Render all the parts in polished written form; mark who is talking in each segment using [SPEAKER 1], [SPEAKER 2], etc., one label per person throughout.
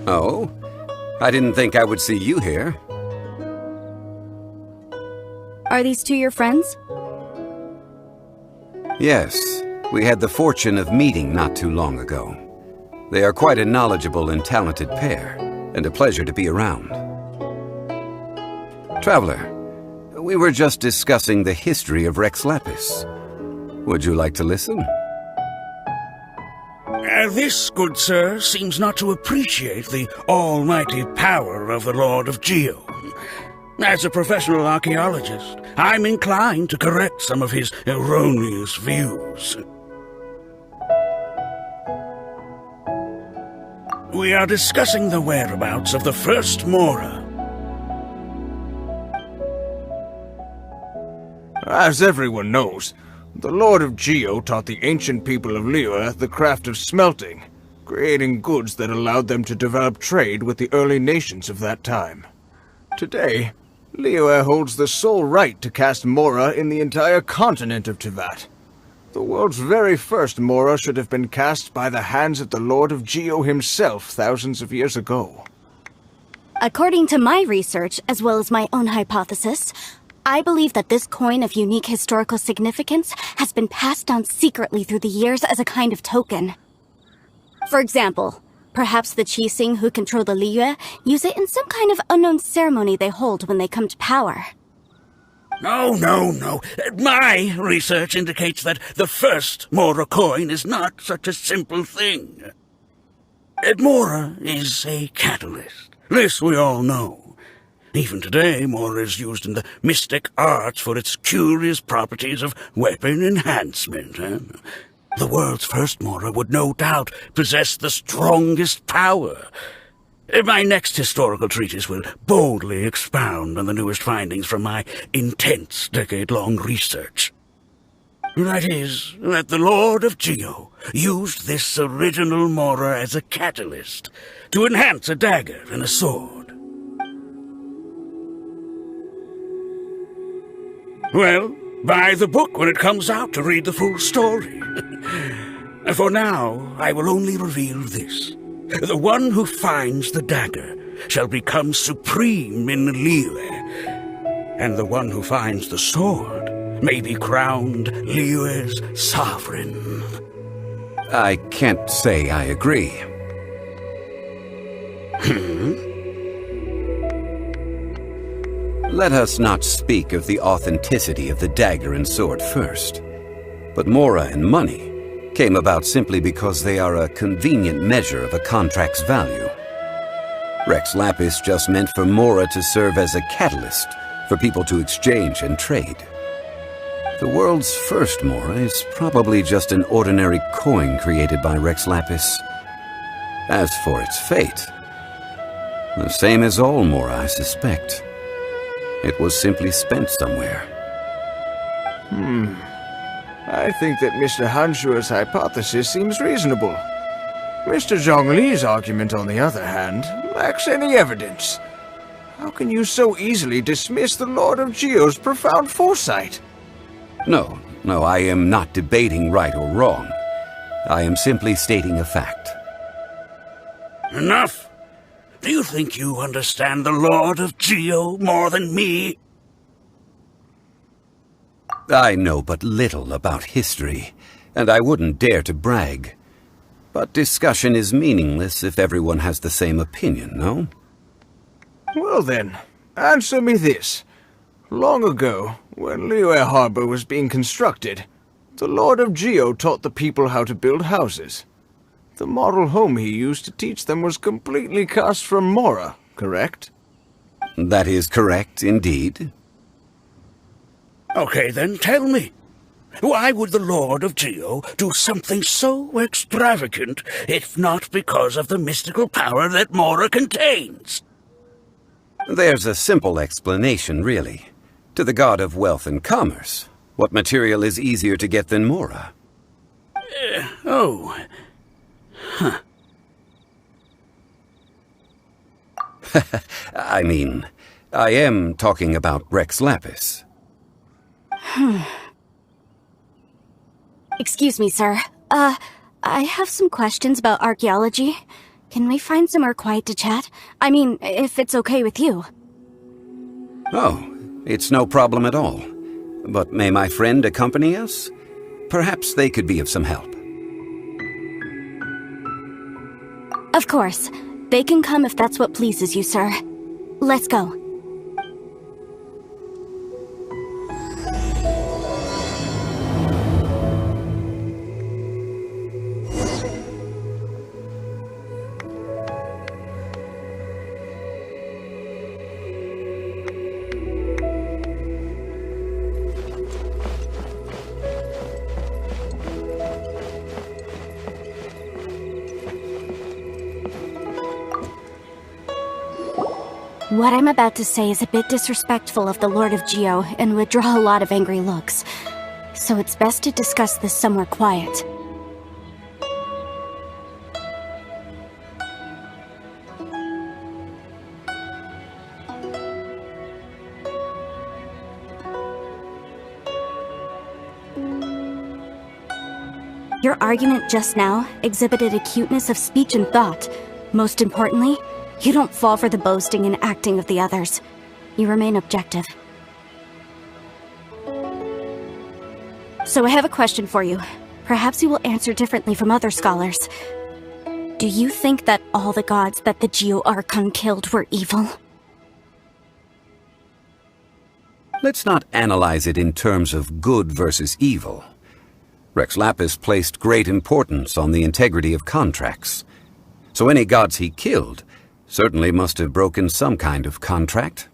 [SPEAKER 1] Oh? I didn't think I would see you here.
[SPEAKER 2] Are these two your friends?
[SPEAKER 1] Yes. We had the fortune of meeting not too long ago. They are quite a knowledgeable and talented pair, and a pleasure to be around. Traveler, we were just discussing the history of Rex Lapis. Would you like to listen?
[SPEAKER 3] This, good sir, seems not to appreciate the almighty power of the Lord of Geo. As a professional archaeologist, I'm inclined to correct some of his erroneous views. We are discussing the whereabouts of the first Mora.
[SPEAKER 4] As everyone knows, the Lord of Geo taught the ancient people of Liyue the craft of smelting, creating goods that allowed them to develop trade with the early nations of that time. Today, Liyue holds the sole right to cast Mora in the entire continent of Teyvat. The world's very first Mora should have been cast by the hands of the Lord of Geo himself thousands of years ago.
[SPEAKER 2] According to my research, as well as my own hypothesis, I believe that this coin of unique historical significance has been passed down secretly through the years as a kind of token. For example, perhaps the Qixing who control the Liyue use it in some kind of unknown ceremony they hold when they come to power.
[SPEAKER 3] No. My research indicates that the first Mora coin is not such a simple thing. Mora is a catalyst. This we all know. Even today, Mora is used in the mystic arts for its curious properties of weapon enhancement. The world's first Mora would no doubt possess the strongest power. My next historical treatise will boldly expound on the newest findings from my intense decade-long research. That is, that the Lord of Geo used this original Mora as a catalyst to enhance a dagger and a sword. Well, buy the book when it comes out to read the full story. For now, I will only reveal this. The one who finds the dagger shall become supreme in Liyue, and the one who finds the sword may be crowned Liyue's sovereign.
[SPEAKER 1] I can't say I agree. Let us not speak of the authenticity of the dagger and sword first. But Mora and money came about simply because they are a convenient measure of a contract's value. Rex Lapis just meant for Mora to serve as a catalyst for people to exchange and trade. The world's first Mora is probably just an ordinary coin created by Rex Lapis. As for its fate, the same as all Mora, I suspect. It was simply spent somewhere.
[SPEAKER 4] I think that Mr. Hanshua's hypothesis seems reasonable. Mr. Zhongli's argument, on the other hand, lacks any evidence. How can you so easily dismiss the Lord of Geo's profound foresight?
[SPEAKER 1] No, I am not debating right or wrong. I am simply stating a fact.
[SPEAKER 3] Enough! Do you think you understand the Lord of Geo more than me?
[SPEAKER 1] I know but little about history, and I wouldn't dare to brag. But discussion is meaningless if everyone has the same opinion, no?
[SPEAKER 4] Well then, answer me this. Long ago, when Liyue Harbor was being constructed, the Lord of Geo taught the people how to build houses. The model home he used to teach them was completely cast from Mora, correct?
[SPEAKER 1] That is correct, indeed.
[SPEAKER 3] Okay, then tell me. Why would the Lord of Geo do something so extravagant, if not because of the mystical power that Mora contains?
[SPEAKER 1] There's a simple explanation, really. To the god of wealth and commerce, what material is easier to get than Mora? I mean, I am talking about Rex Lapis.
[SPEAKER 2] Excuse me, sir. I have some questions about archaeology. Can we find somewhere quiet to chat? I mean, if it's okay with you.
[SPEAKER 1] Oh, it's no problem at all. But may my friend accompany us? Perhaps they could be of some help.
[SPEAKER 2] Of course. They can come if that's what pleases you, sir. Let's go. What I'm about to say is a bit disrespectful of the Lord of Geo and would draw a lot of angry looks. So it's best to discuss this somewhere quiet. Your argument just now exhibited acuteness of speech and thought. Most importantly, you don't fall for the boasting and acting of the others. You remain objective. So I have a question for you. Perhaps you will answer differently from other scholars. Do you think that all the gods that the Geo Archon killed were evil?
[SPEAKER 1] Let's not analyze it in terms of good versus evil. Rex Lapis placed great importance on the integrity of contracts. So any gods he killed certainly must have broken some kind of contract.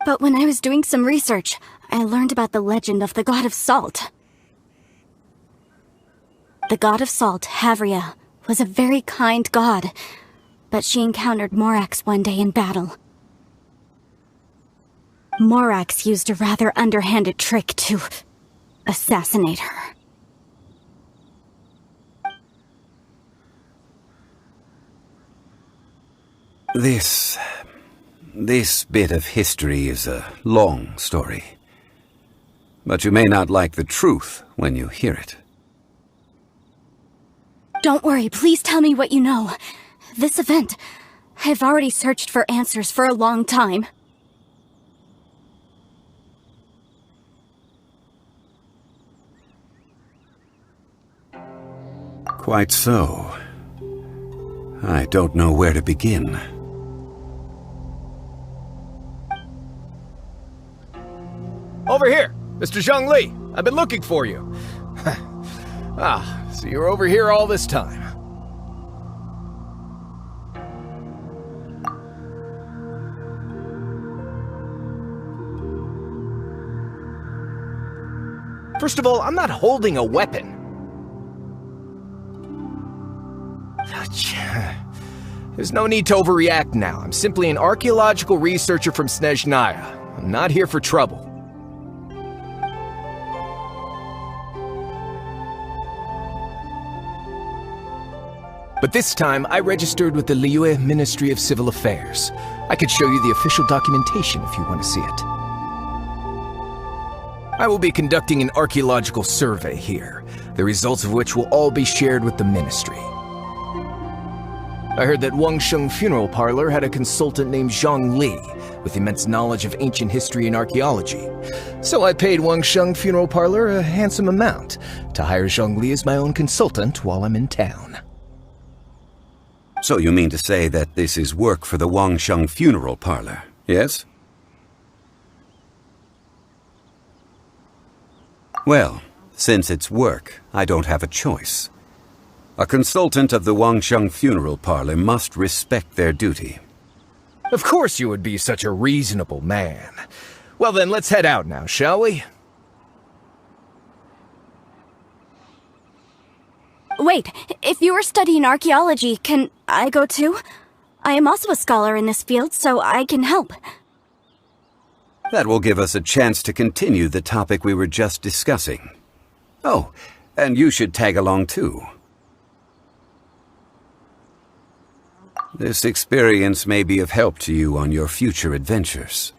[SPEAKER 2] But when I was doing some research, I learned about the legend of the god of salt. The god of salt, Havria, was a very kind god, but she encountered Morax one day in battle. Morax used a rather underhanded trick to assassinate her.
[SPEAKER 1] This bit of history is a long story. But you may not like the truth when you hear it.
[SPEAKER 2] Don't worry, please tell me what you know. This event, I've already searched for answers for a long time.
[SPEAKER 1] Quite so. I don't know where to begin.
[SPEAKER 5] Over here! Mr. Zhongli! I've been looking for you! Ah, so you're over here all this time. First of all, I'm not holding a weapon. There's no need to overreact now. I'm simply an archaeological researcher from Snezhnaya. I'm not here for trouble. But this time, I registered with the Liyue Ministry of Civil Affairs. I could show you the official documentation if you want to see it. I will be conducting an archaeological survey here, the results of which will all be shared with the ministry. I heard that Wangsheng Funeral Parlor had a consultant named Zhongli, with immense knowledge of ancient history and archaeology. So I paid Wangsheng Funeral Parlor a handsome amount to hire Zhongli as my own consultant while I'm in town.
[SPEAKER 1] So you mean to say that this is work for the Wangsheng Funeral Parlor, yes? Well, since it's work, I don't have a choice. A consultant of the Wangsheng Funeral Parlor must respect their duty.
[SPEAKER 5] Of course you would be such a reasonable man. Well then, let's head out now, shall we?
[SPEAKER 2] Wait, if you are studying archaeology, can I go too? I am also a scholar in this field, so I can help.
[SPEAKER 1] That will give us a chance to continue the topic we were just discussing. Oh, and you should tag along too. This experience may be of help to you on your future adventures.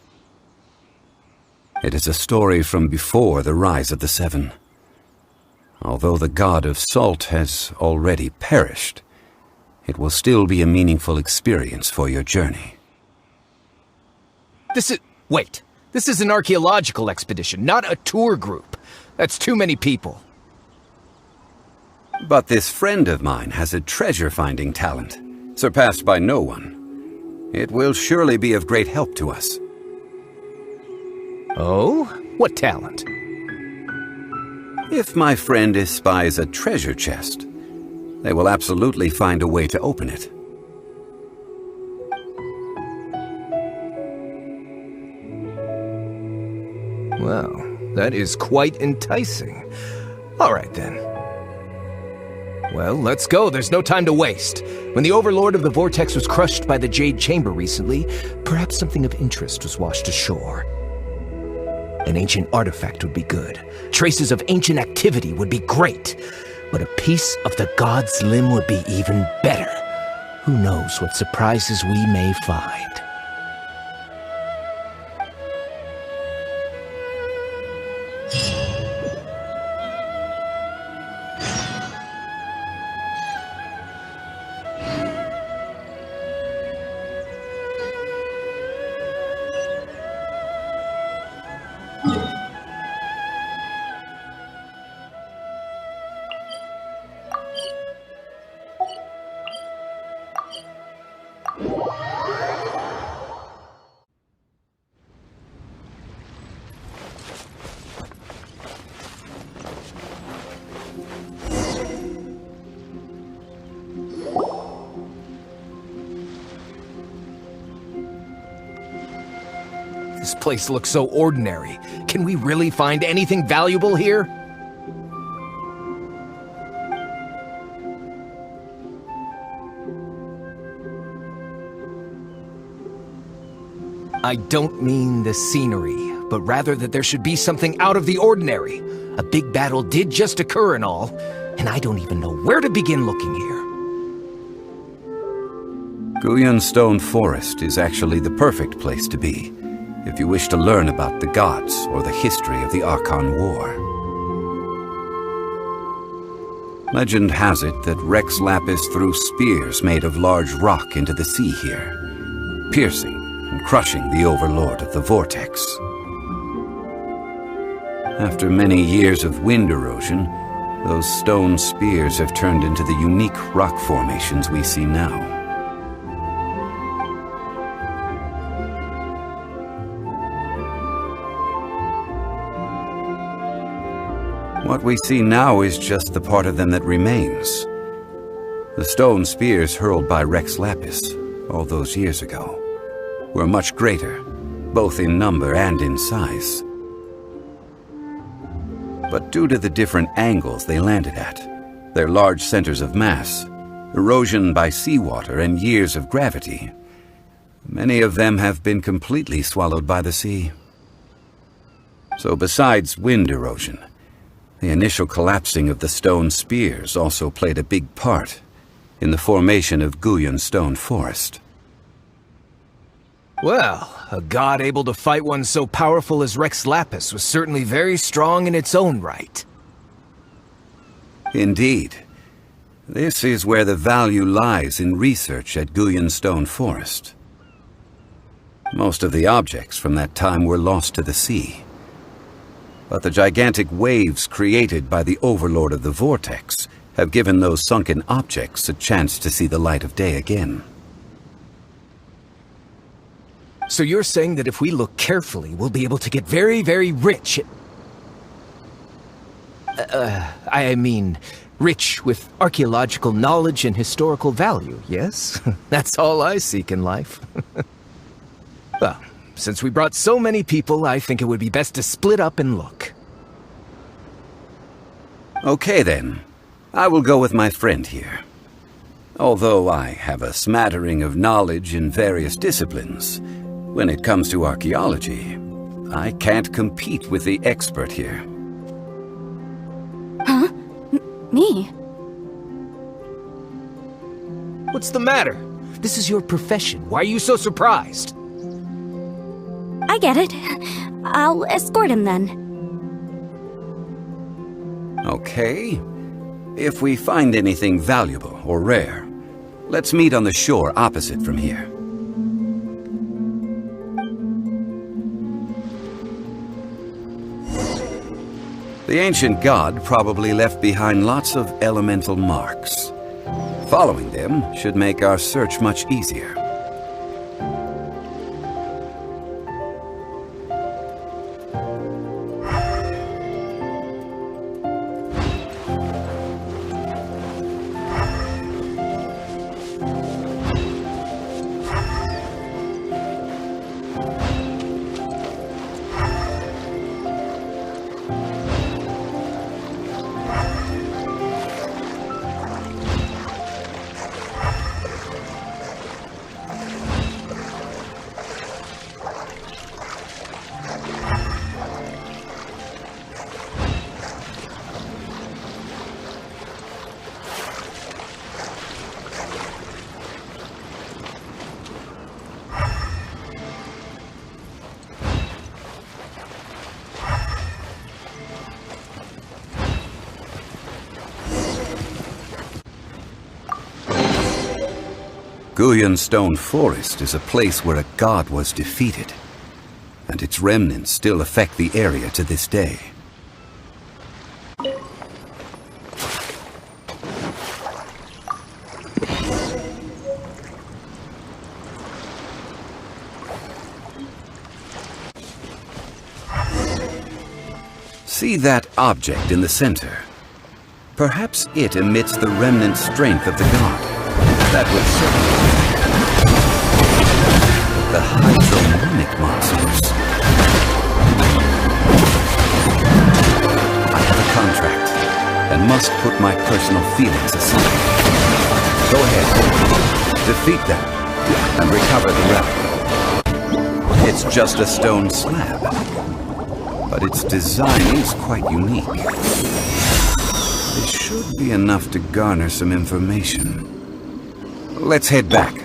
[SPEAKER 1] It is a story from before the rise of the Seven. Although the god of salt has already perished, it will still be a meaningful experience for your journey.
[SPEAKER 5] Wait. This is an archaeological expedition, not a tour group. That's too many people.
[SPEAKER 1] But this friend of mine has a treasure-finding talent, surpassed by no one. It will surely be of great help to us.
[SPEAKER 5] Oh? What talent?
[SPEAKER 1] If my friend espies a treasure chest, they will absolutely find a way to open it.
[SPEAKER 5] Well, that is quite enticing. All right, then. Well, let's go. There's no time to waste. When the Overlord of the Vortex was crushed by the Jade Chamber recently, perhaps something of interest was washed ashore. An ancient artifact would be good. Traces of ancient activity would be great. But a piece of the god's limb would be even better. Who knows what surprises we may find. This place looks so ordinary. Can we really find anything valuable here? I don't mean the scenery, but rather that there should be something out of the ordinary. A big battle did just occur and all, and I don't even know where to begin looking here.
[SPEAKER 1] Guyan Stone Forest is actually the perfect place to be, if you wish to learn about the gods or the history of the Archon War. Legend has it that Rex Lapis threw spears made of large rock into the sea here, piercing and crushing the Overlord of the Vortex. After many years of wind erosion, those stone spears have turned into the unique rock formations we see now. What we see now is just the part of them that remains. The stone spears hurled by Rex Lapis all those years ago were much greater, both in number and in size. But due to the different angles they landed at, their large centers of mass, erosion by seawater, and years of gravity, many of them have been completely swallowed by the sea. So besides wind erosion, the initial collapsing of the stone spears also played a big part in the formation of Guyan stone forest.
[SPEAKER 5] Well, a god able to fight one so powerful as Rex Lapis was certainly very strong in its own right.
[SPEAKER 1] Indeed. This is where the value lies in research at Guyan stone forest. Most of the objects from that time were lost to the sea. But the gigantic waves created by the Overlord of the Vortex have given those sunken objects a chance to see the light of day again.
[SPEAKER 5] So you're saying that if we look carefully, we'll be able to get very, very rich I mean, rich with archaeological knowledge and historical value, yes? That's all I seek in life. Well, since we brought so many people, I think it would be best to split up and look.
[SPEAKER 1] Okay then. I will go with my friend here. Although I have a smattering of knowledge in various disciplines, when it comes to archaeology, I can't compete with the expert here.
[SPEAKER 2] Huh? Me?
[SPEAKER 5] What's the matter? This is your profession. Why are you so surprised?
[SPEAKER 2] I get it. I'll escort him then.
[SPEAKER 1] Okay. If we find anything valuable or rare, let's meet on the shore opposite from here. The ancient god probably left behind lots of elemental marks. Following them should make our search much easier. Guyan Stone Forest is a place where a god was defeated, and its remnants still affect the area to this day. See that object in the center? Perhaps it emits the remnant strength of the god. That would certainly the hydromonic monsters. I have a contract and must put my personal feelings aside. Go ahead, defeat them and recover the relic. It's just a stone slab, but its design is quite unique. This should be enough to garner some information. Let's head back.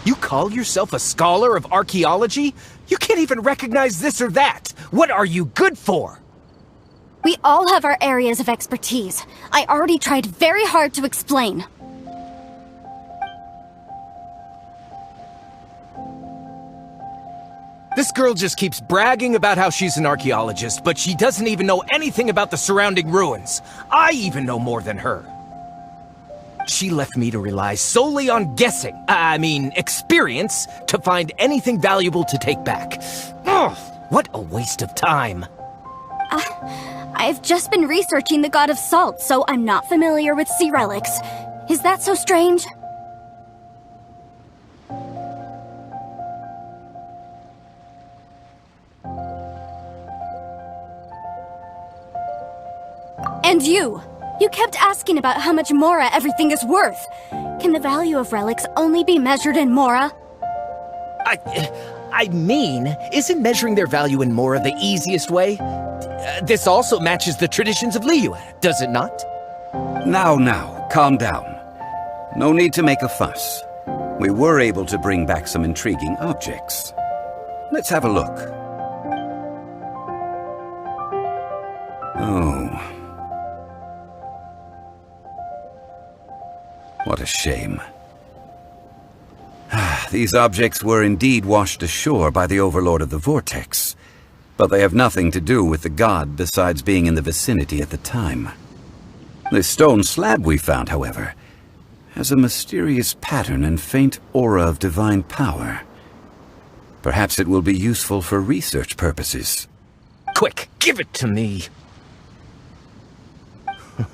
[SPEAKER 5] You call yourself a scholar of archaeology? You can't even recognize this or that. What are you good for?
[SPEAKER 2] We all have our areas of expertise. I already tried very hard to explain.
[SPEAKER 5] This girl just keeps bragging about how she's an archaeologist, but she doesn't even know anything about the surrounding ruins. I even know more than her. She left me to rely solely on guessing, experience, to find anything valuable to take back. Ugh, what a waste of time.
[SPEAKER 2] I've just been researching the God of Salt, so I'm not familiar with sea relics. Is that so strange? And you kept asking about how much Mora everything is worth. Can the value of relics only be measured in Mora?
[SPEAKER 5] Isn't measuring their value in Mora the easiest way? This also matches the traditions of Liyue, does it not?
[SPEAKER 1] Now, calm down. No need to make a fuss. We were able to bring back some intriguing objects. Let's have a look. Oh. What a shame. These objects were indeed washed ashore by the Overlord of the Vortex, but they have nothing to do with the god besides being in the vicinity at the time. This stone slab we found, however, has a mysterious pattern and faint aura of divine power. Perhaps it will be useful for research purposes.
[SPEAKER 5] Quick, give it to me!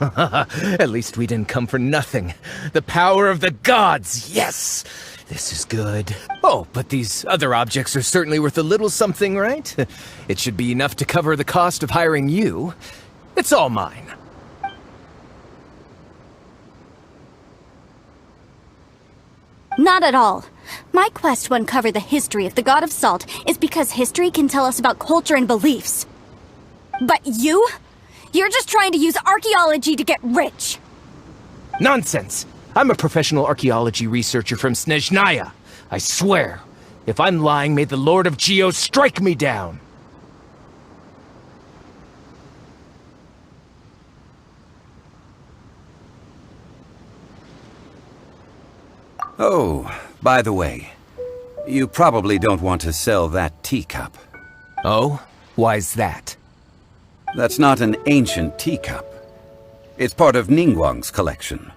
[SPEAKER 5] At least we didn't come for nothing. The power of the gods, yes! This is good. Oh, but these other objects are certainly worth a little something, right? It should be enough to cover the cost of hiring you. It's all mine.
[SPEAKER 2] Not at all. My quest to uncover the history of the God of Salt is because history can tell us about culture and beliefs. But you're just trying to use archaeology to get rich.
[SPEAKER 5] Nonsense! I'm a professional archaeology researcher from Snezhnaya. I swear, if I'm lying, may the Lord of Geo strike me down.
[SPEAKER 1] Oh, by the way, you probably don't want to sell that teacup.
[SPEAKER 5] Oh? Why's that?
[SPEAKER 1] That's not an ancient teacup. It's part of Ningguang's collection.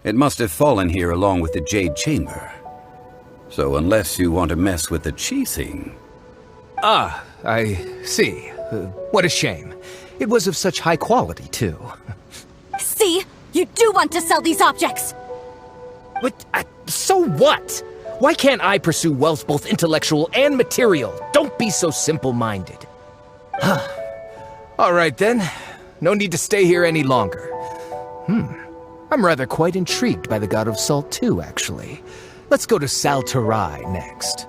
[SPEAKER 1] It must have fallen here along with the Jade Chamber. So unless you want to mess with the Qixing...
[SPEAKER 5] Ah, I see. What a shame. It was of such high quality, too.
[SPEAKER 2] See? You do want to sell these objects!
[SPEAKER 5] But, so what? Why can't I pursue wealth both intellectual and material? Don't be so simple-minded. All right, then. No need to stay here any longer. I'm rather quite intrigued by the God of Salt, too, actually. Let's go to Sal Flore next.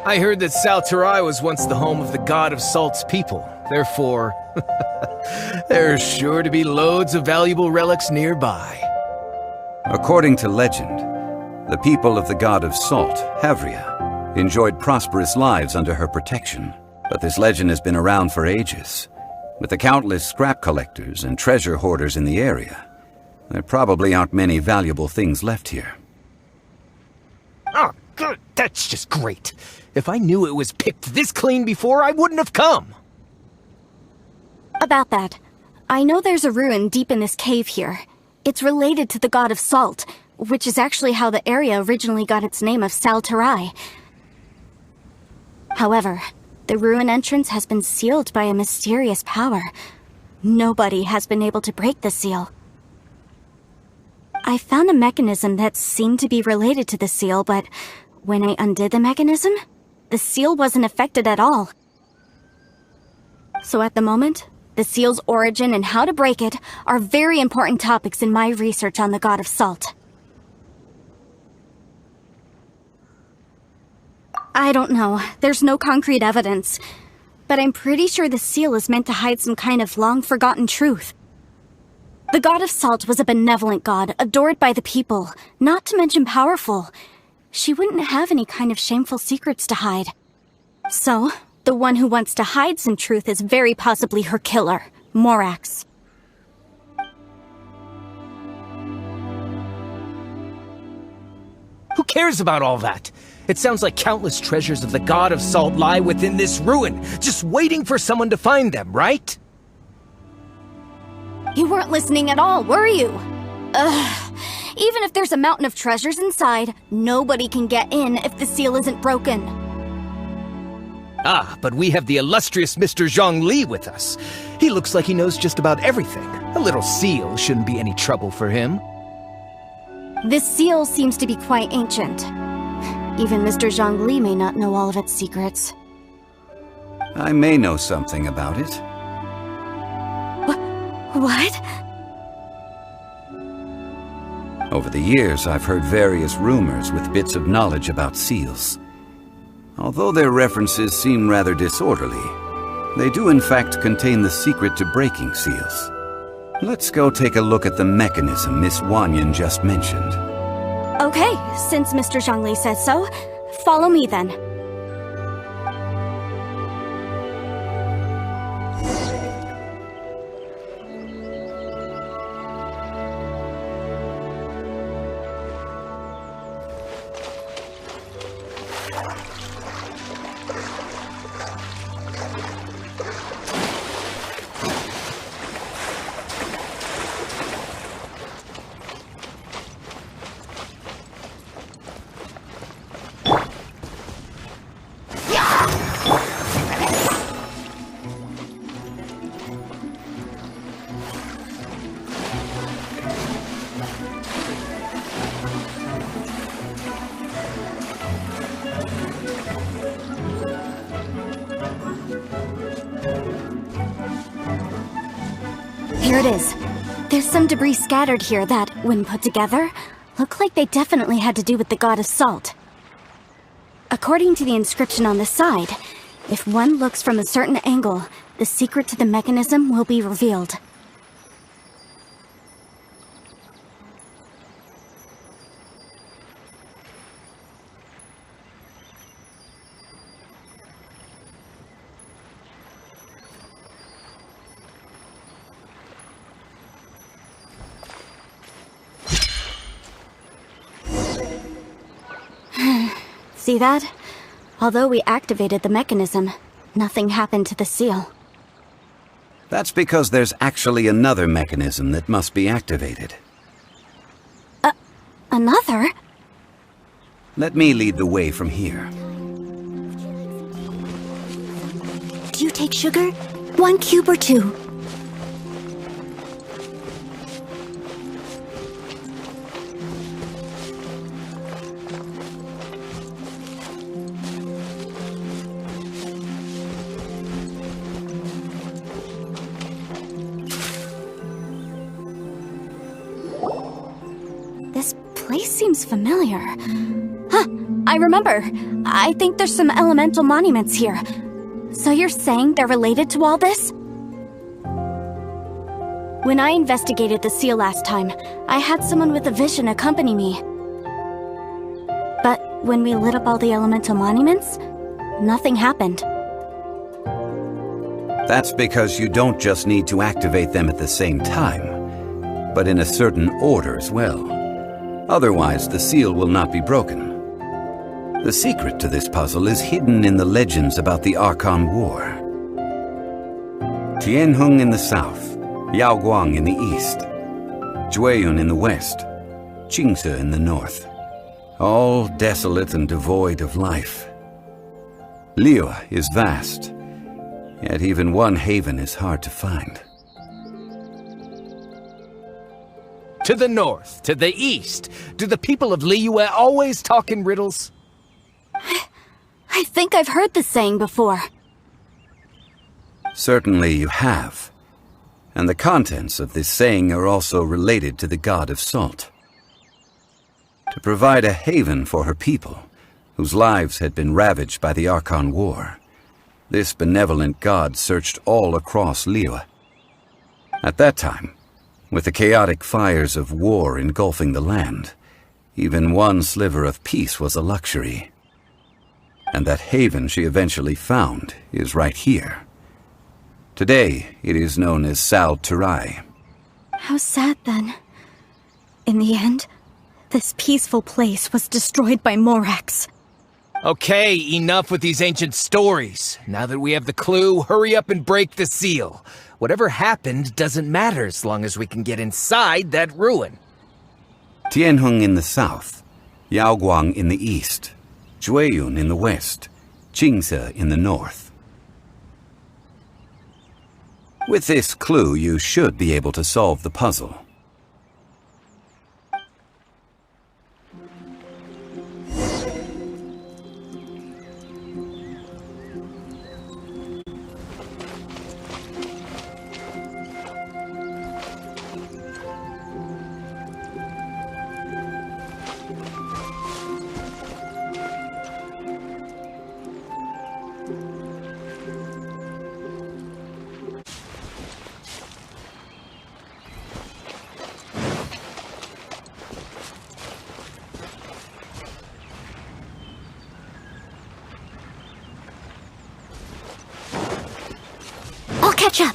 [SPEAKER 5] I heard that Sal Flore was once the home of the God of Salt's people. Therefore, there's sure to be loads of valuable relics nearby.
[SPEAKER 1] According to legend, the people of the god of salt, Havria, enjoyed prosperous lives under her protection. But this legend has been around for ages. With the countless scrap collectors and treasure hoarders in the area, there probably aren't many valuable things left here.
[SPEAKER 5] Oh, good. That's just great. If I knew it was picked this clean before, I wouldn't have come.
[SPEAKER 2] About that, I know there's a ruin deep in this cave here. It's related to the god of salt, which is actually how the area originally got its name of Sal Flore. However, the ruin entrance has been sealed by a mysterious power. Nobody has been able to break the seal. I found a mechanism that seemed to be related to the seal, but when I undid the mechanism, the seal wasn't affected at all. So at the moment, the seal's origin and how to break it are very important topics in my research on the god of salt. I don't know. There's no concrete evidence. But I'm pretty sure the seal is meant to hide some kind of long-forgotten truth. The god of salt was a benevolent god, adored by the people, not to mention powerful. She wouldn't have any kind of shameful secrets to hide. So, the one who wants to hide some truth is very possibly her killer, Morax.
[SPEAKER 5] Who cares about all that? It sounds like countless treasures of the god of salt lie within this ruin, just waiting for someone to find them, right?
[SPEAKER 2] You weren't listening at all, were you? Ugh. Even if there's a mountain of treasures inside, nobody can get in if the seal isn't broken.
[SPEAKER 5] Ah, but we have the illustrious Mr. Zhongli with us. He looks like he knows just about everything. A little seal shouldn't be any trouble for him.
[SPEAKER 2] This seal seems to be quite ancient. Even Mr. Zhongli may not know all of its secrets.
[SPEAKER 1] I may know something about it.
[SPEAKER 2] What?
[SPEAKER 1] Over the years, I've heard various rumors with bits of knowledge about seals. Although their references seem rather disorderly, they do in fact contain the secret to breaking seals. Let's go take a look at the mechanism Miss Wanyan just mentioned.
[SPEAKER 2] Okay, since Mr. Zhongli says so, follow me then. Here it is. There's some debris scattered here that, when put together, look like they definitely had to do with the god of salt. According to the inscription on the side, if one looks from a certain angle, the secret to the mechanism will be revealed. See that? Although we activated the mechanism, nothing happened to the seal.
[SPEAKER 1] That's because there's actually another mechanism that must be activated.
[SPEAKER 2] Another?
[SPEAKER 1] Let me lead the way from here.
[SPEAKER 2] Do you take sugar? 1 cube or 2? This place seems familiar. Huh, I remember. I think there's some elemental monuments here. So you're saying they're related to all this? When I investigated the seal last time, I had someone with a vision accompany me. But when we lit up all the elemental monuments, nothing happened.
[SPEAKER 1] That's because you don't just need to activate them at the same time, but in a certain order as well. Otherwise, the seal will not be broken. The secret to this puzzle is hidden in the legends about the Archon War. Tianheng in the south, Yaoguang in the east, Jueyun in the west, Qingce in the north. All desolate and devoid of life. Liyue is vast, yet even one haven is hard to find.
[SPEAKER 5] To the north, to the east. Do the people of Liyue always talk in riddles?
[SPEAKER 2] I think I've heard this saying before.
[SPEAKER 1] Certainly you have. And the contents of this saying are also related to the god of salt. To provide a haven for her people, whose lives had been ravaged by the Archon War, this benevolent god searched all across Liyue. At that time, with the chaotic fires of war engulfing the land, even one sliver of peace was a luxury. And that haven she eventually found is right here. Today, it is known as Sal Flore.
[SPEAKER 2] How sad then. In the end, this peaceful place was destroyed by Morax.
[SPEAKER 5] Okay, enough with these ancient stories. Now that we have the clue, hurry up and break the seal. Whatever happened doesn't matter as long as we can get inside that ruin.
[SPEAKER 1] Tianheng in the south, Yaoguang in the east, Jueyun in the west, Qingce in the north. With this clue, you should be able to solve the puzzle.
[SPEAKER 2] I'll catch up.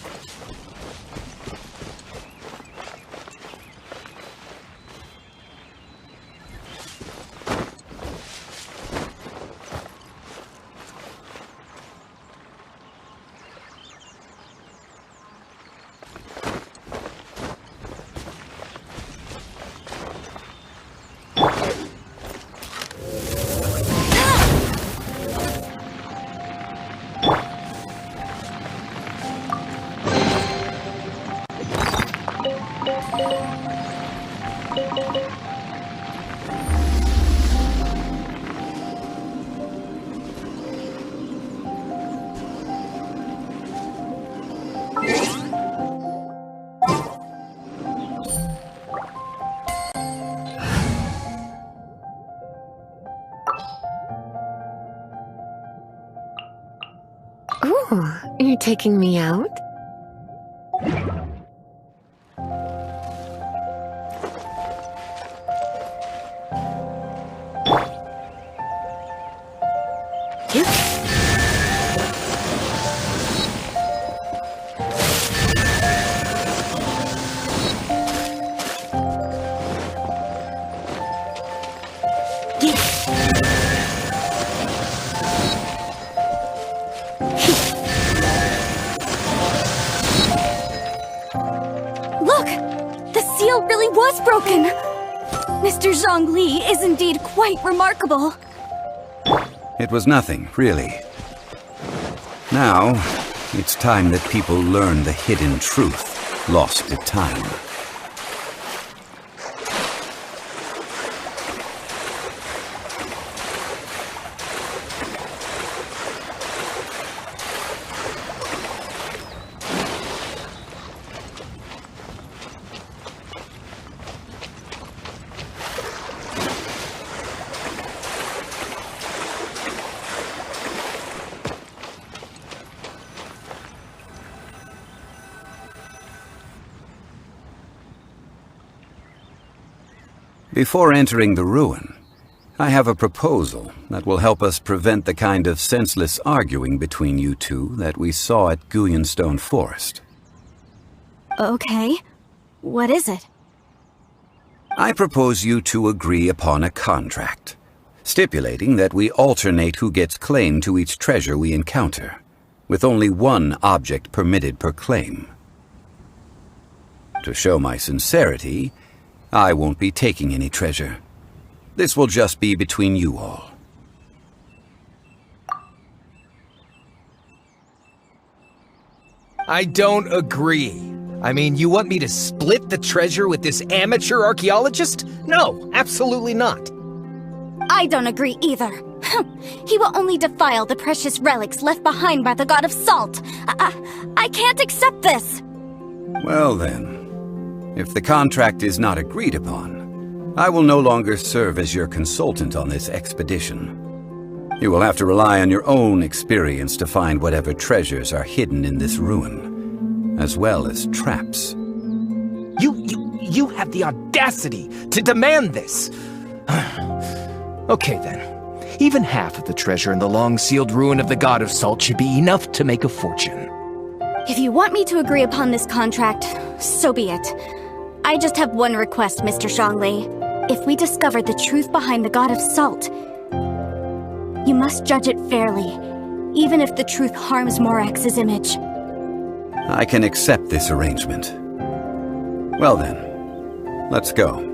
[SPEAKER 6] Ooh, you're taking me out?
[SPEAKER 2] Look! The seal really was broken! Mr. Zhongli is indeed quite remarkable.
[SPEAKER 1] It was nothing, really. Now, it's time that people learn the hidden truth lost to time. Before entering the ruin, I have a proposal that will help us prevent the kind of senseless arguing between you two that we saw at Guyenstone Forest.
[SPEAKER 2] Okay. What is it?
[SPEAKER 1] I propose you two agree upon a contract, stipulating that we alternate who gets claim to each treasure we encounter, with only one object permitted per claim. To show my sincerity, I won't be taking any treasure. This will just be between you all.
[SPEAKER 5] I don't agree. I mean, you want me to split the treasure with this amateur archaeologist? No, absolutely not.
[SPEAKER 2] I don't agree either. He will only defile the precious relics left behind by the god of salt. I can't accept this.
[SPEAKER 1] Well then, if the contract is not agreed upon, I will no longer serve as your consultant on this expedition. You will have to rely on your own experience to find whatever treasures are hidden in this ruin, as well as traps.
[SPEAKER 5] You have the audacity to demand this. Okay then. Even half of the treasure in the long-sealed ruin of the god of salt should be enough to make a fortune.
[SPEAKER 2] If you want me to agree upon this contract, so be it. I just have one request, Mr. Zhongli. If we discover the truth behind the god of salt, you must judge it fairly, even if the truth harms Morax's image.
[SPEAKER 1] I can accept this arrangement. Well then, let's go.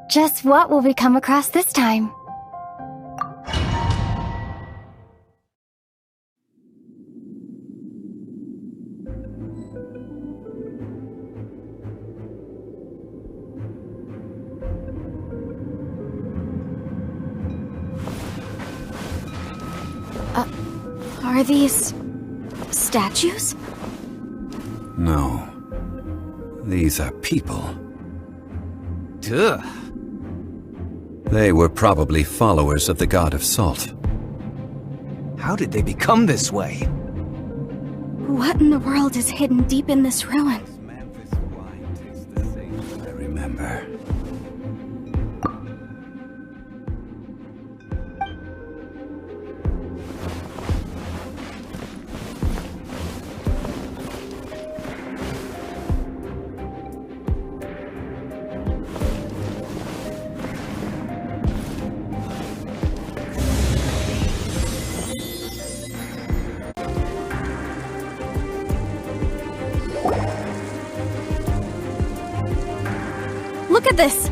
[SPEAKER 7] Just what will we come across this time?
[SPEAKER 2] Are these statues?
[SPEAKER 1] No. These are people.
[SPEAKER 5] Duh.
[SPEAKER 1] They were probably followers of the god of salt.
[SPEAKER 5] How did they become this way?
[SPEAKER 2] What in the world is hidden deep in this ruin?
[SPEAKER 1] Mantis wine tastes the same as I remember.
[SPEAKER 2] Look at this!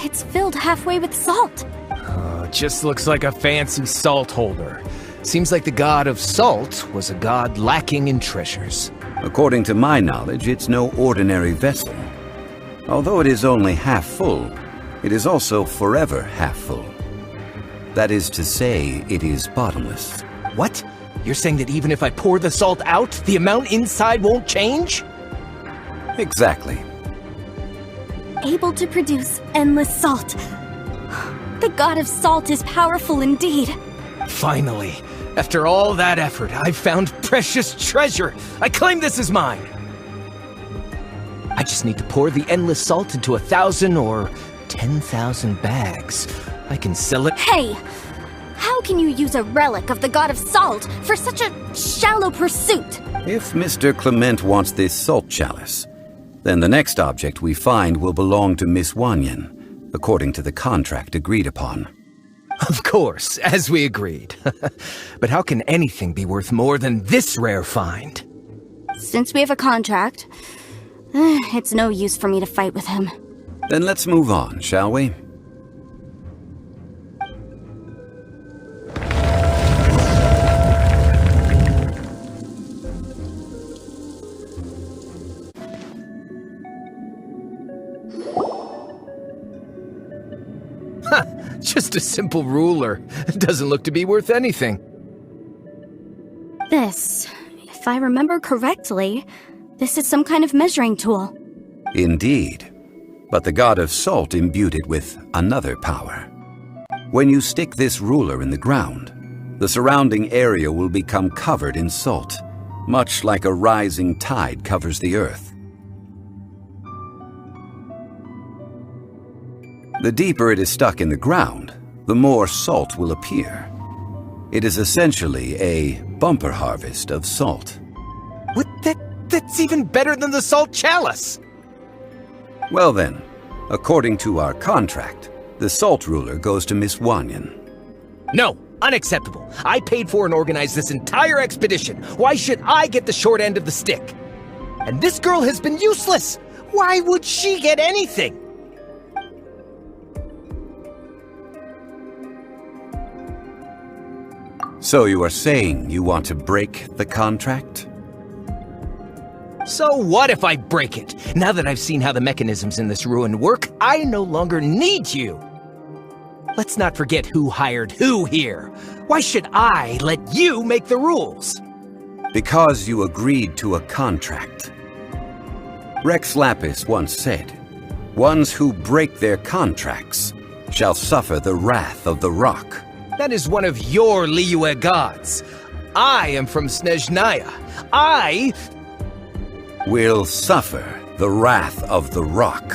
[SPEAKER 2] It's filled halfway with salt.
[SPEAKER 5] Just looks like a fancy salt holder. Seems like the god of salt was a god lacking in treasures.
[SPEAKER 1] According to my knowledge, it's no ordinary vessel. Although it is only half full, it is also forever half full. That is to say, it is bottomless.
[SPEAKER 5] What? You're saying that even if I pour the salt out, the amount inside won't change?
[SPEAKER 1] Exactly.
[SPEAKER 2] Able to produce endless salt. The god of salt is powerful indeed.
[SPEAKER 5] Finally, after all that effort, I've found precious treasure. I claim this as mine. I just need to pour the endless salt into 1,000 or 10,000 bags. I can sell it.
[SPEAKER 2] Hey! How can you use a relic of the god of salt for such a shallow pursuit?
[SPEAKER 1] If Mr. Kliment wants this salt chalice, then the next object we find will belong to Miss Wanyan, according to the contract agreed upon.
[SPEAKER 5] Of course, as we agreed. But how can anything be worth more than this rare find?
[SPEAKER 2] Since we have a contract, It's no use for me to fight with him.
[SPEAKER 1] Then let's move on, shall we?
[SPEAKER 5] Just a simple ruler. Doesn't look to be worth anything.
[SPEAKER 2] This, if I remember correctly, this is some kind of measuring tool.
[SPEAKER 1] Indeed. But the god of salt imbued it with another power. When you stick this ruler in the ground, the surrounding area will become covered in salt, much like a rising tide covers the earth. The deeper it is stuck in the ground, the more salt will appear. It is essentially a bumper harvest of salt.
[SPEAKER 5] What? That's even better than the salt chalice!
[SPEAKER 1] Well then, according to our contract, the salt ruler goes to Miss Wanyan.
[SPEAKER 5] No, unacceptable. I paid for and organized this entire expedition. Why should I get the short end of the stick? And this girl has been useless! Why would she get anything?
[SPEAKER 1] So you are saying you want to break the contract?
[SPEAKER 5] So what if I break it? Now that I've seen how the mechanisms in this ruin work, I no longer need you. Let's not forget who hired who here. Why should I let you make the rules?
[SPEAKER 1] Because you agreed to a contract. Rex Lapis once said, "Ones who break their contracts shall suffer the wrath of the rock."
[SPEAKER 5] That is one of your Liyue gods. I am from Snezhnaya. I
[SPEAKER 1] will suffer the wrath of the rock.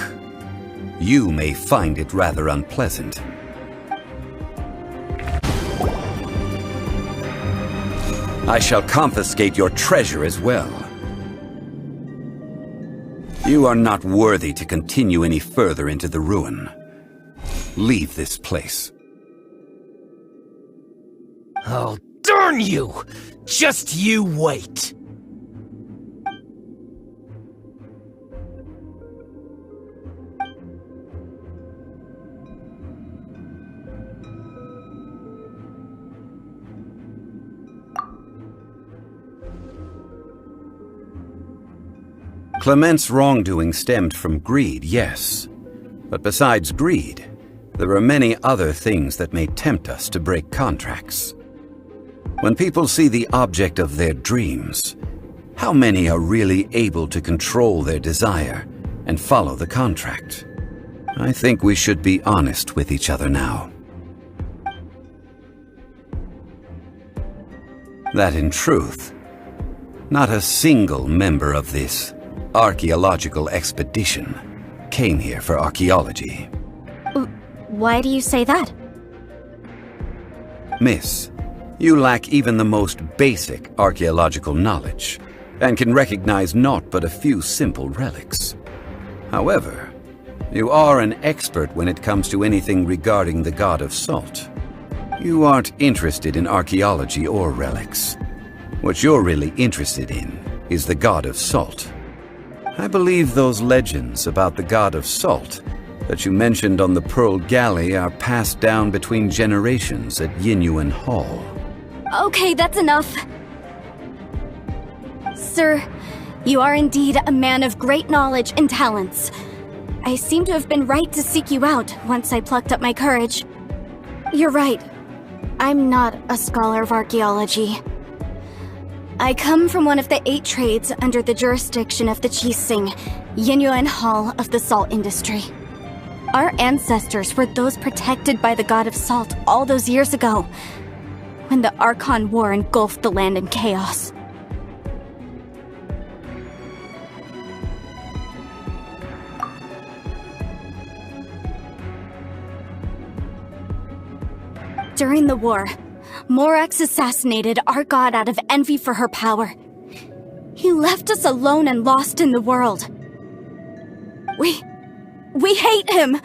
[SPEAKER 1] You may find it rather unpleasant. I shall confiscate your treasure as well. You are not worthy to continue any further into the ruin. Leave this place.
[SPEAKER 5] Oh, darn you! Just you wait!
[SPEAKER 1] Climent's wrongdoing stemmed from greed, yes. But besides greed, there are many other things that may tempt us to break contracts. When people see the object of their dreams, how many are really able to control their desire and follow the contract? I think we should be honest with each other now. That in truth, not a single member of this archaeological expedition came here for archaeology.
[SPEAKER 2] Why do you say that?
[SPEAKER 1] Miss, you lack even the most basic archaeological knowledge, and can recognize naught but a few simple relics. However, you are an expert when it comes to anything regarding the god of salt. You aren't interested in archaeology or relics. What you're really interested in is the god of salt. I believe those legends about the god of salt that you mentioned on the Pearl Galley are passed down between generations at Yinyuan Hall.
[SPEAKER 2] Okay, that's enough. Sir, you are indeed a man of great knowledge and talents. I seem to have been right to seek you out once I plucked up my courage. You're right. I'm not a scholar of archaeology. I come from one of the 8 trades under the jurisdiction of the Qixing, Yinyuan Hall of the salt industry. Our ancestors were those protected by the god of salt all those years ago, when the Archon War engulfed the land in chaos. During the war, Morax assassinated our god out of envy for her power. He left us alone and lost in the world. We hate him!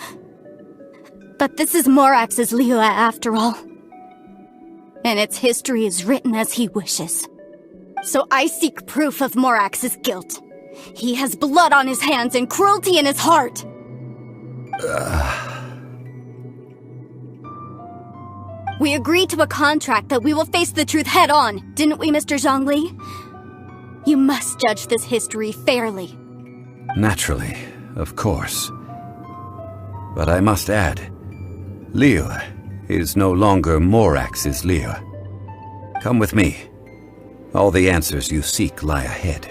[SPEAKER 2] But this is Morax's Liyue after all. And its history is written as he wishes. So I seek proof of Morax's guilt. He has blood on his hands and cruelty in his heart. We agreed to a contract that we will face the truth head on, didn't we, Mr. Zhongli? You must judge this history fairly.
[SPEAKER 1] Naturally, of course. But I must add, Liu is no longer Morax's Liu. Come with me. All the answers you seek lie ahead.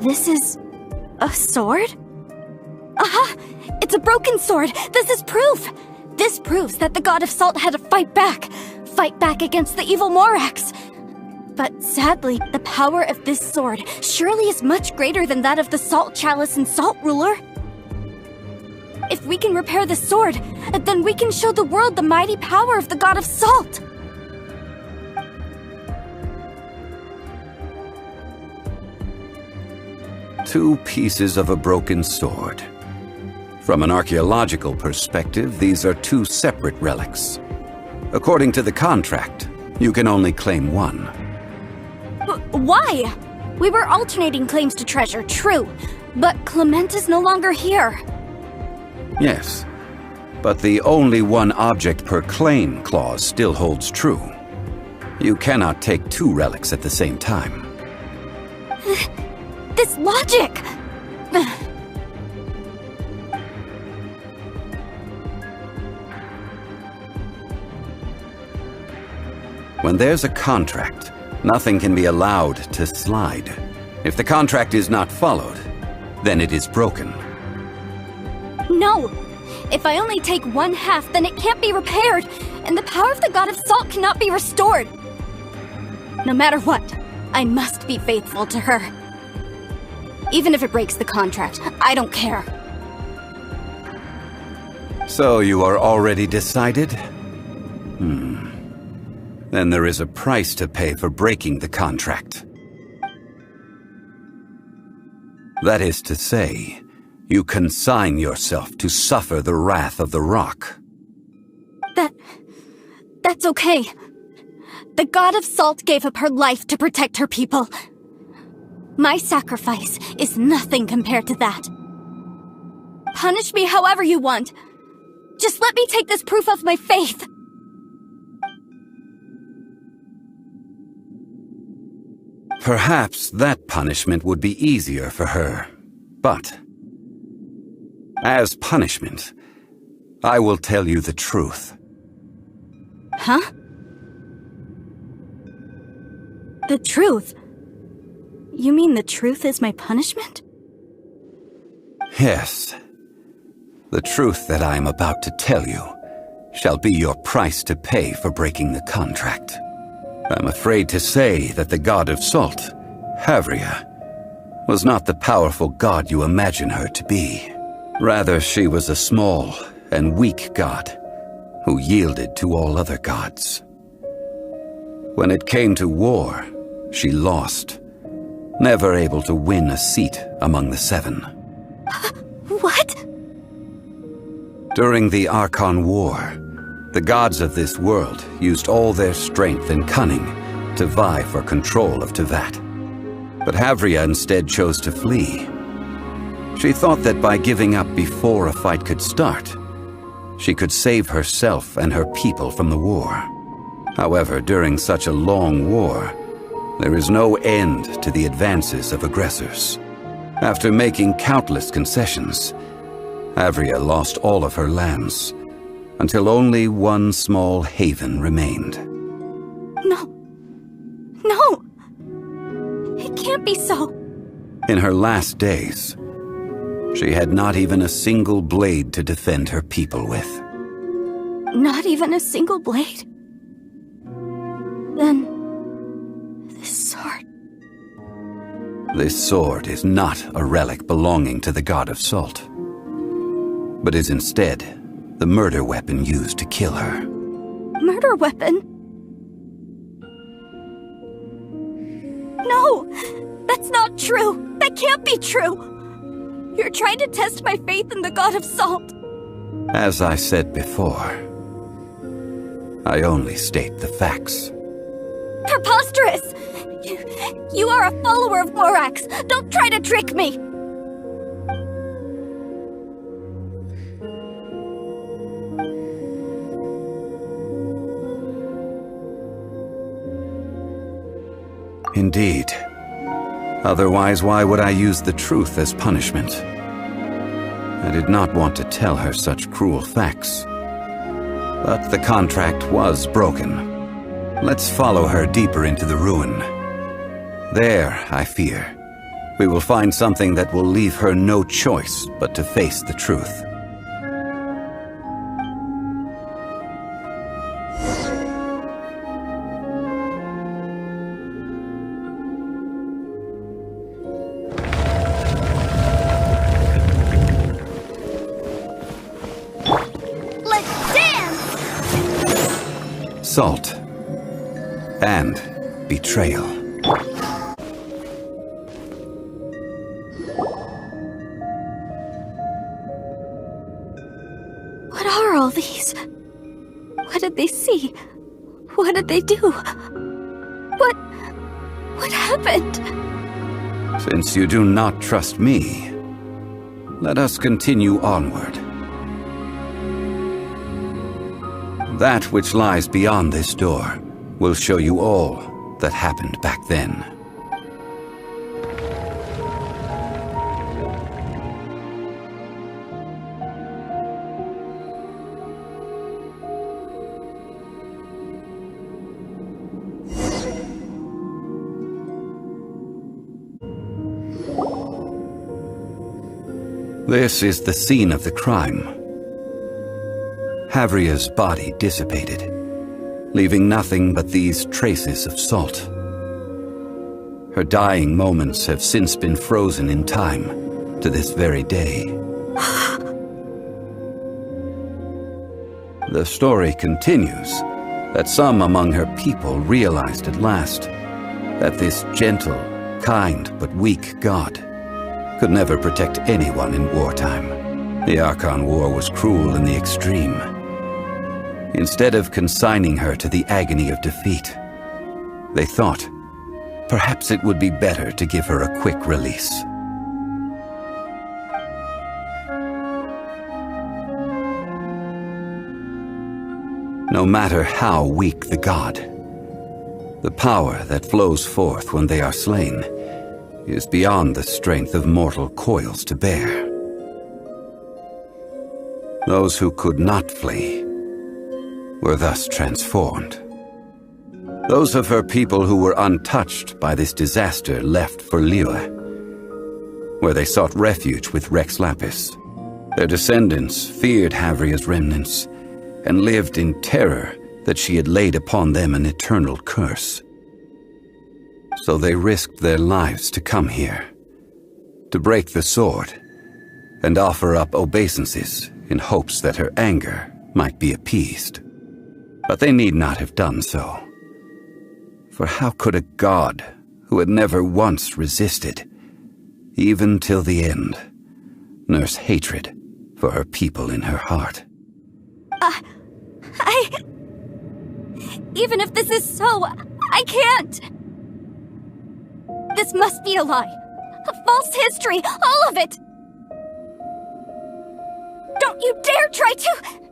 [SPEAKER 2] This is a sword? Aha! It's a broken sword! This is proof! This proves that the god of salt had to fight back against the evil Morax. But sadly, the power of this sword surely is much greater than that of the Salt Chalice and Salt Ruler. If we can repair the sword, then we can show the world the mighty power of the god of salt.
[SPEAKER 1] Two pieces of a broken sword. From an archaeological perspective, these are two separate relics. According to the contract, you can only claim one.
[SPEAKER 2] Why? We were alternating claims to treasure, true, but Kliment is no longer here.
[SPEAKER 1] Yes, but the only one object per claim clause still holds true. You cannot take two relics at the same time.
[SPEAKER 2] This logic!
[SPEAKER 1] When there's a contract, nothing can be allowed to slide. If the contract is not followed, then it is broken.
[SPEAKER 2] No! If I only take one half, then it can't be repaired, and the power of the god of salt cannot be restored. No matter what, I must be faithful to her. Even if it breaks the contract, I don't care.
[SPEAKER 1] So you are already decided? Then there is a price to pay for breaking the contract. That is to say, you consign yourself to suffer the wrath of the rock.
[SPEAKER 2] That's okay. The god of salt gave up her life to protect her people. My sacrifice is nothing compared to that. Punish me however you want. Just let me take this proof of my faith.
[SPEAKER 1] Perhaps that punishment would be easier for her, but as punishment, I will tell you the truth.
[SPEAKER 2] Huh? The truth? You mean the truth is my punishment?
[SPEAKER 1] Yes. The truth that I am about to tell you shall be your price to pay for breaking the contract. I'm afraid to say that the god of salt, Havria, was not the powerful god you imagine her to be. Rather, she was a small and weak god who yielded to all other gods. When it came to war, she lost, never able to win a seat among the seven.
[SPEAKER 2] What?
[SPEAKER 1] During the Archon War, the gods of this world used all their strength and cunning to vie for control of Tevat. But Havria instead chose to flee. She thought that by giving up before a fight could start, she could save herself and her people from the war. However, during such a long war, there is no end to the advances of aggressors. After making countless concessions, Havria lost all of her lands, until only one small haven remained.
[SPEAKER 2] No! It can't be so.
[SPEAKER 1] In her last days, she had not even a single blade to defend her people with.
[SPEAKER 2] Not even a single blade? Then... this sword...
[SPEAKER 1] This sword is not a relic belonging to the god of salt, but is instead the murder weapon used to kill her.
[SPEAKER 2] Murder weapon? No! That's not true! That can't be true! You're trying to test my faith in the god of salt.
[SPEAKER 1] As I said before, I only state the facts.
[SPEAKER 2] Preposterous! You are a follower of Morax. Don't try to trick me!
[SPEAKER 1] Indeed. Otherwise, why would I use the truth as punishment? I did not want to tell her such cruel facts. But the contract was broken. Let's follow her deeper into the ruin. There, I fear, we will find something that will leave her no choice but to face the truth. Salt and betrayal.
[SPEAKER 2] What are all these? What did they see? What did they do? What happened?
[SPEAKER 1] Since you do not trust me, let us continue onward. That which lies beyond this door will show you all that happened back then. This is the scene of the crime. Havria's body dissipated, leaving nothing but these traces of salt. Her dying moments have since been frozen in time to this very day. The story continues that some among her people realized at last that this gentle, kind, but weak god could never protect anyone in wartime. The Archon War was cruel in the extreme. Instead of consigning her to the agony of defeat, they thought perhaps it would be better to give her a quick release. No matter how weak the god, the power that flows forth when they are slain is beyond the strength of mortal coils to bear. Those who could not flee were thus transformed. Those of her people who were untouched by this disaster left for Liyue, where they sought refuge with Rex Lapis. Their descendants feared Havria's remnants and lived in terror that she had laid upon them an eternal curse. So they risked their lives to come here, to break the sword, and offer up obeisances in hopes that her anger might be appeased. But they need not have done so. For how could a god who had never once resisted, even till the end, nurse hatred for her people in her heart?
[SPEAKER 2] Even if this is so, I can't! This must be a lie. A false history, all of it! Don't you dare try to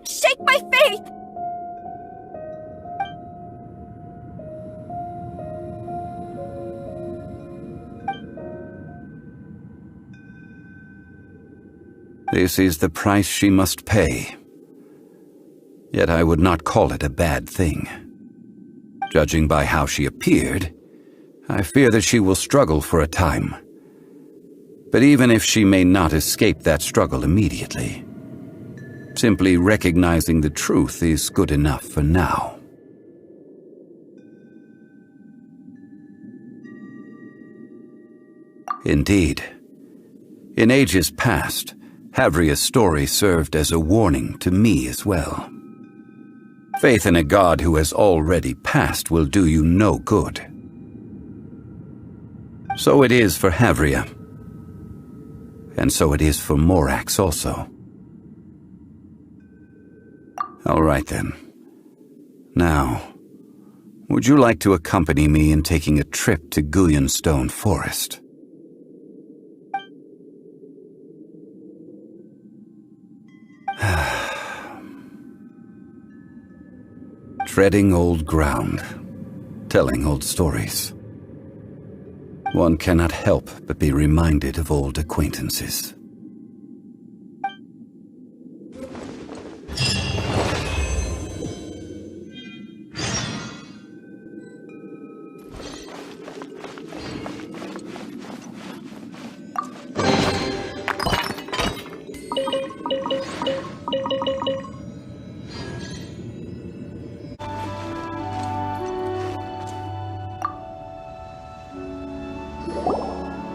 [SPEAKER 2] shake my faith!
[SPEAKER 1] This is the price she must pay. Yet I would not call it a bad thing. Judging by how she appeared, I fear that she will struggle for a time. But even if she may not escape that struggle immediately, simply recognizing the truth is good enough for now. Indeed, in ages past, Havria's story served as a warning to me as well. Faith in a god who has already passed will do you no good. So it is for Havria. And so it is for Morax also. All right then. Now, would you like to accompany me in taking a trip to Gullion Forest? Treading old ground, telling old stories. One cannot help but be reminded of old acquaintances.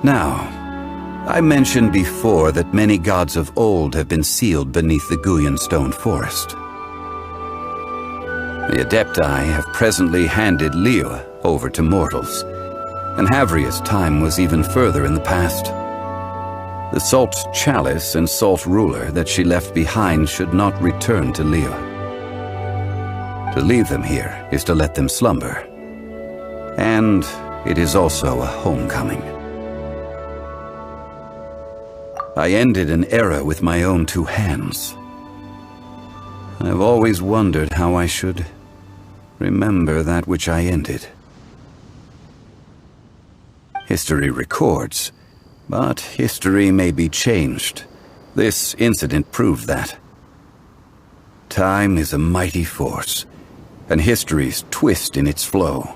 [SPEAKER 1] Now, I mentioned before that many gods of old have been sealed beneath the Gullion Forest. The Adepti have presently handed Liyue over to mortals, and Havria's time was even further in the past. The Salt Chalice and Salt Ruler that she left behind should not return to Liyue. To leave them here is to let them slumber, and it is also a homecoming. I ended an era with my own two hands. I've always wondered how I should remember that which I ended. History records, but history may be changed. This incident proved that. Time is a mighty force, and history's twist in its flow.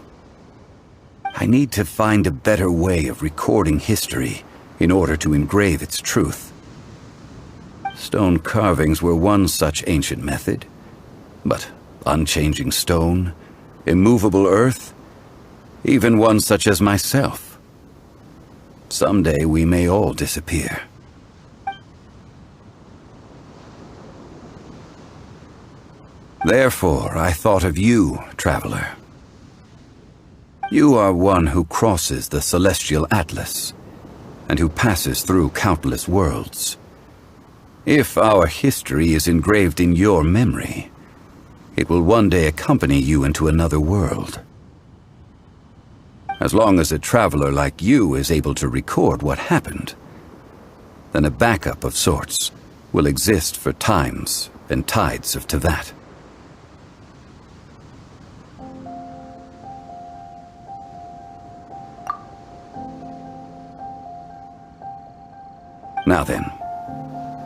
[SPEAKER 1] I need to find a better way of recording history in order to engrave its truth. Stone carvings were one such ancient method, but unchanging stone, immovable earth, even one such as myself. Someday we may all disappear. Therefore, I thought of you, traveler. You are one who crosses the celestial atlas, and who passes through countless worlds. If our history is engraved in your memory, it will one day accompany you into another world. As long as a traveler like you is able to record what happened, then a backup of sorts will exist for times and tides of Teyvat. Now then,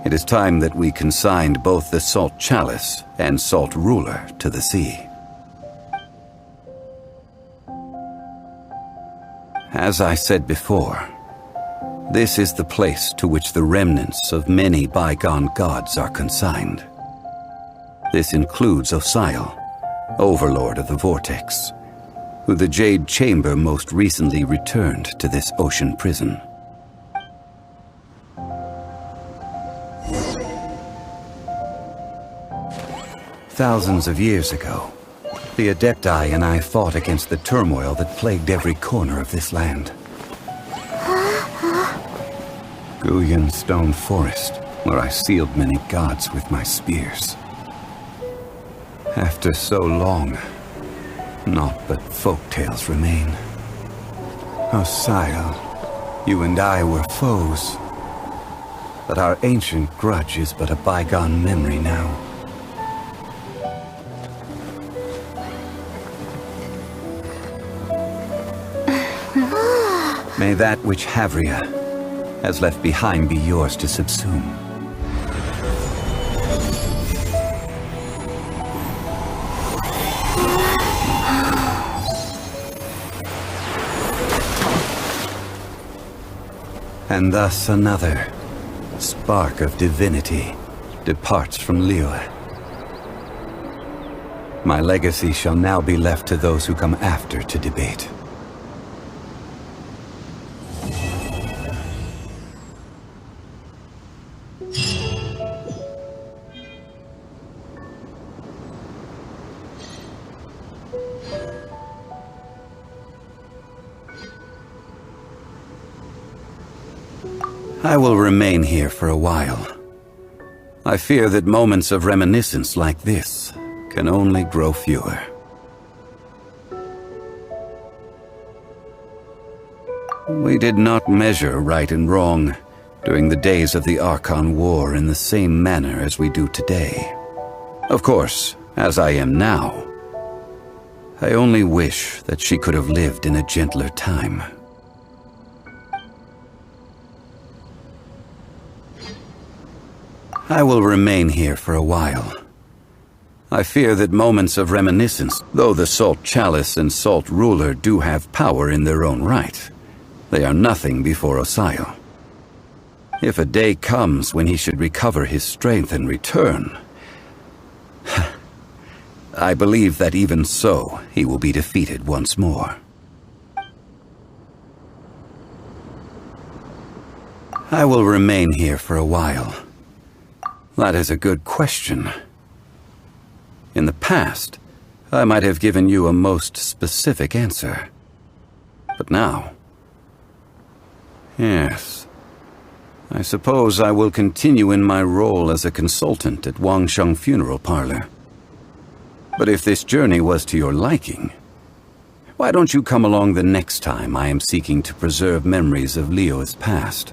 [SPEAKER 1] it is time that we consigned both the Salt Chalice and Salt Ruler to the sea. As I said before, this is the place to which the remnants of many bygone gods are consigned. This includes Osial, Overlord of the Vortex, who the Jade Chamber most recently returned to this ocean prison. Thousands of years ago, the Adepti and I fought against the turmoil that plagued every corner of this land. Gullion Forest, where I sealed many gods with my spears. After so long, naught but folk tales remain. Osial, you and I were foes, but our ancient grudge is but a bygone memory now. May that which Havria has left behind be yours to subsume. And thus another spark of divinity departs from Liyue. My legacy shall now be left to those who come after to debate. I will remain here for a while. I fear that moments of reminiscence like this can only grow fewer. We did not measure right and wrong during the days of the Archon War in the same manner as we do today. Of course, as I am now, I only wish that she could have lived in a gentler time. I will remain here for a while. I fear that moments of reminiscence, though the Salt Chalice and Salt Ruler do have power in their own right, they are nothing before Osayo. If a day comes when he should recover his strength and return, I believe that even so, he will be defeated once more. I will remain here for a while. That is a good question. In the past, I might have given you a most specific answer. But now... yes. I suppose I will continue in my role as a consultant at Wangsheng Funeral Parlor. But if this journey was to your liking, why don't you come along the next time I am seeking to preserve memories of Liyue's past?